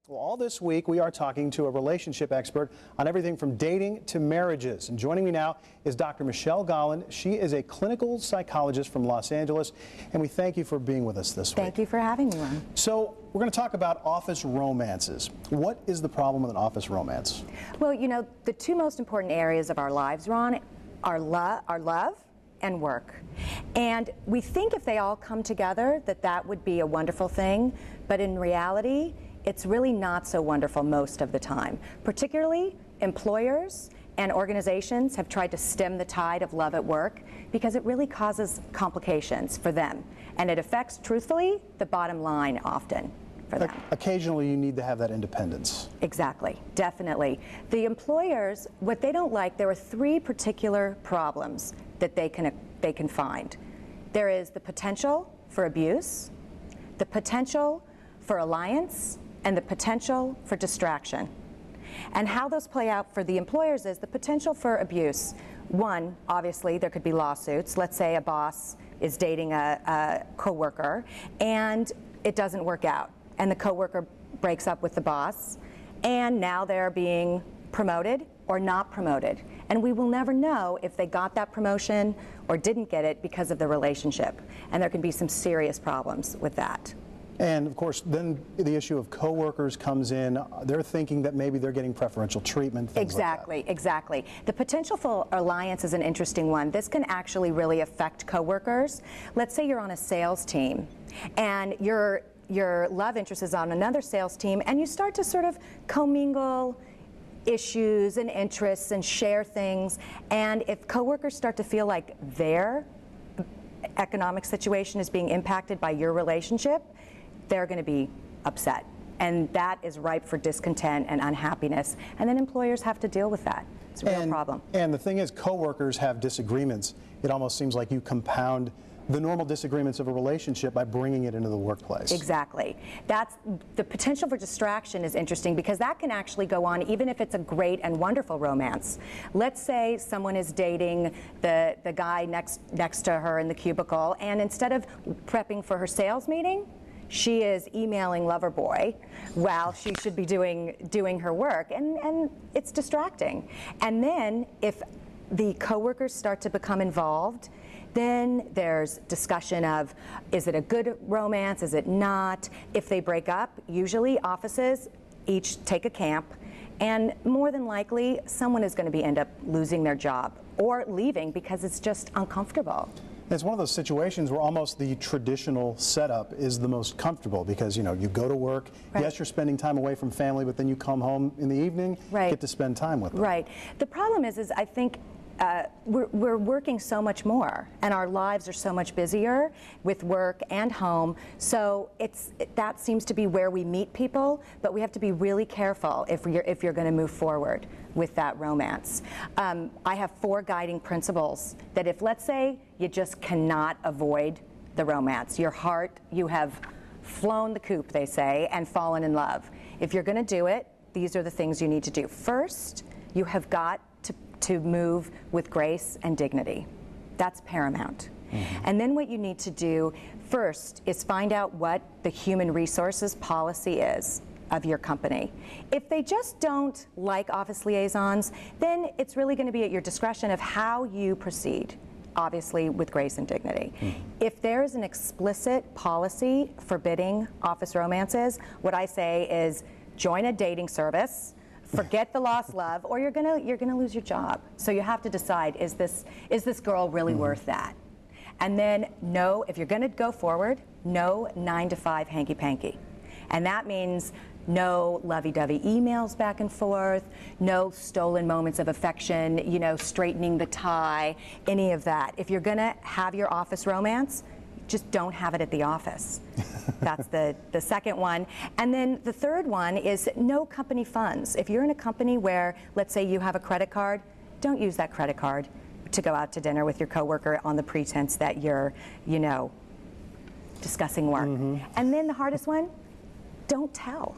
Well, all this week we are talking to a relationship expert on everything from dating to marriages. And joining me now is Dr. Michelle Golland. She is a clinical psychologist from Los Angeles, and we thank you for being with us this week. Thank you for having me, Ron. So we're going to talk about office romances. What is the problem with an office romance? Well, you know, the two most important areas of our lives, Ron, are love and work. And we think if they all come together that would be a wonderful thing, but in reality, it's really not so wonderful most of the time. Particularly, employers and organizations have tried to stem the tide of love at work because it really causes complications for them. And it affects, truthfully, the bottom line often for them. Occasionally you need to have that independence. Exactly, definitely. The employers, what they don't like, there are three particular problems that they can find. There is the potential for abuse, the potential for alliance, and the potential for distraction. And how those play out for the employers is the potential for abuse. One, obviously, there could be lawsuits. Let's say a boss is dating a coworker and it doesn't work out, and the coworker breaks up with the boss, and now they're being promoted or not promoted. And we will never know if they got that promotion or didn't get it because of the relationship. And there can be some serious problems with that. And of course, then the issue of coworkers comes in. They're thinking that maybe they're getting preferential treatment. Exactly. The potential for alliance is an interesting one. This can actually really affect coworkers. Let's say you're on a sales team and your love interest is on another sales team, and you start to sort of commingle issues and interests and share things. And if coworkers start to feel like their economic situation is being impacted by your relationship, they're going to be upset. And that is ripe for discontent and unhappiness. And then employers have to deal with that. It's a real problem. And the thing is, coworkers have disagreements. It almost seems like you compound the normal disagreements of a relationship by bringing it into the workplace. Exactly. That's the potential for distraction is interesting because that can actually go on even if it's a great and wonderful romance. Let's say someone is dating the guy next to her in the cubicle, and instead of prepping for her sales meeting, she is emailing Loverboy while she should be doing her work, and it's distracting. And then if the coworkers start to become involved, then there's discussion of, is it a good romance, is it not? If they break up, usually offices each take a camp, and more than likely someone is going to end up losing their job or leaving because it's just uncomfortable. It's one of those situations where almost the traditional setup is the most comfortable because, you know, you go to work, right. Yes, you're spending time away from family, but then you come home in the evening, right. Get to spend time with them. Right. The problem is I think we're working so much more, and our lives are so much busier with work and home. So that seems to be where we meet people, but we have to be really careful if you're going to move forward with that romance. I have 4 guiding principles that if, let's say, you just cannot avoid the romance, your heart, you have flown the coop, they say, and fallen in love. If you're going to do it, these are the things you need to do. First, you have got to move with grace and dignity. That's paramount. Mm-hmm. And then what you need to do first is find out what the human resources policy is of your company. If they just don't like office liaisons, then it's really going to be at your discretion of how you proceed, obviously with grace and dignity. Mm-hmm. If there is an explicit policy forbidding office romances, what I say is join a dating service, forget the lost love, or you're gonna lose your job. So you have to decide, is this girl really worth that? And then no, if you're gonna go forward, no 9-to-5 hanky-panky. And that means no lovey-dovey emails back and forth, no stolen moments of affection, you know, straightening the tie, any of that. If you're gonna have your office romance, just don't have it at the office. That's the second one. And then the third one is no company funds. If you're in a company where, let's say you have a credit card, don't use that credit card to go out to dinner with your coworker on the pretense that you're, you know, discussing work. Mm-hmm. And then the hardest one, don't tell.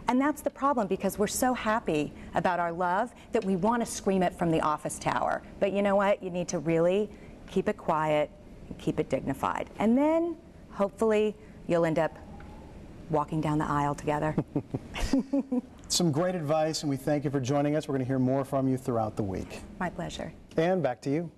And that's the problem, because we're so happy about our love that we want to scream it from the office tower. But you know what? You need to really keep it quiet, keep it dignified. And then hopefully you'll end up walking down the aisle together. Some great advice, and we thank you for joining us. We're going to hear more from you throughout the week. My pleasure. And back to you.